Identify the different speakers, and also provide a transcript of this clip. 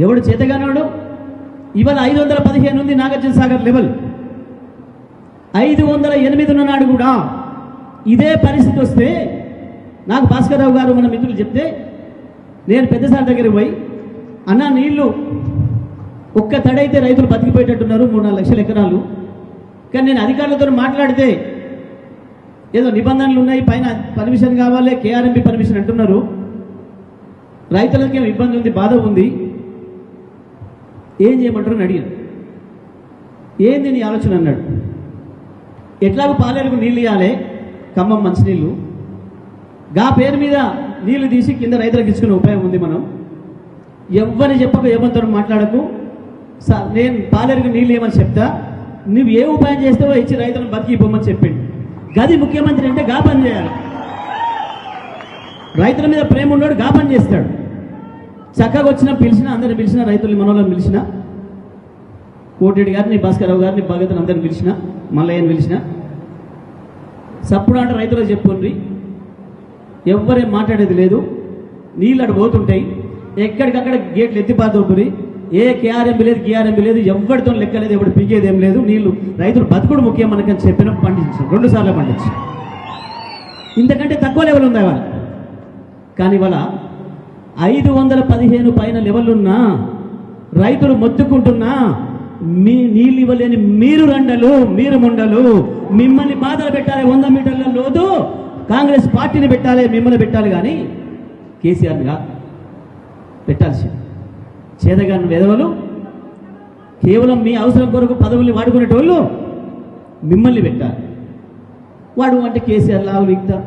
Speaker 1: ఎవడు చేతగానోడు? ఇవాళ 515 ఉంది నాగార్జున సాగర్ లెవెల్. 508 ఉన్ననాడు కూడా ఇదే పరిస్థితి వస్తే నాకు భాస్కర్ రావు గారు మన మిత్రులు చెప్తే నేను పెద్దసారి దగ్గరికి పోయి, అన్న నీళ్లు ఒక్క తడైతే రైతులు బతికిపోయేటట్టున్నారు 3-4 లక్షల ఎకరాలు. కానీ నేను అధికారులతో మాట్లాడితే ఏదో నిబంధనలు ఉన్నాయి, పైన పర్మిషన్ కావాలి, కేఆర్ఎంబి పర్మిషన్ అంటున్నారు. రైతులకేం ఇబ్బంది ఉంది, బాధ ఉంది, ఏం చేయమంటారు అని అడిగాను. ఏంది నీ ఆలోచన అన్నాడు. ఎట్లాగో పాలేరుకు నీళ్ళు ఇవ్వాలి, ఖమ్మం మంచినీళ్ళు, గా పేరు మీద నీళ్లు తీసి కింద రైతులకు ఇచ్చుకునే ఉపాయం ఉంది. మనం ఎవరిని చెప్పక ఏమంటారు మాట్లాడకు, నేను పాలేరుకు నీళ్ళు ఏమని చెప్తా, నువ్వు ఏ ఉపాయం చేస్తావో ఇచ్చి రైతులను బతికిపోమని చెప్పిండు. గది ముఖ్యమంత్రి అంటే గా పని చేయాలి. రైతుల మీద ప్రేమ ఉన్నాడు, గా పని చేస్తాడు. చక్కగా వచ్చినా పిలిచినా, అందరిని పిలిచినా, రైతుల్ని మనోళ్ళని పిలిచిన, కోటిరెడ్డి గారిని, భాస్కరరావు గారిని, భగతను అందరిని పిలిచిన, మల్లయ్యని పిలిచిన, సప్పుడు అంటే రైతులకు చెప్పుకోండి, ఎవ్వరేం మాట్లాడేది లేదు, నీళ్ళు అటు పోతుంటాయి, ఎక్కడికక్కడ గేట్లు ఎత్తిపాతోపురి, ఏ కేఆర్ఎంబి లేదు, కేఆర్ఎంబి లేదు, ఎవరితో లెక్కలేదు, ఎవరు పీకేది ఏం లేదు, నీళ్లు రైతులు బతుకుడు ముఖ్యం మనకని చెప్పిన పండించాం, 2 సార్లు పండించాం. ఇంతకంటే తక్కువ లెవెల్ ఉందా ఇవాళ? కానీ ఇవాళ 515 పైన లెవెల్లున్నా రైతులు మొత్తుకుంటున్నా, మీ నీళ్ళు ఇవ్వలేని మీరు రండలు, మీరు ముండలు, మిమ్మల్ని బాధలు పెట్టాలి. 100 మీటర్ల లోతు కాంగ్రెస్ పార్టీని పెట్టాలి, మిమ్మల్ని పెట్టాలి, కానీ కేసీఆర్నిగా పెట్టాల్సి. చేతగాని వెధవలు, కేవలం మీ అవసరం కొరకు పదవుల్ని వాడుకునేటోళ్ళు మిమ్మల్ని పెట్టాలి. వాడు అంటే కేసీఆర్ లావు లిక్తా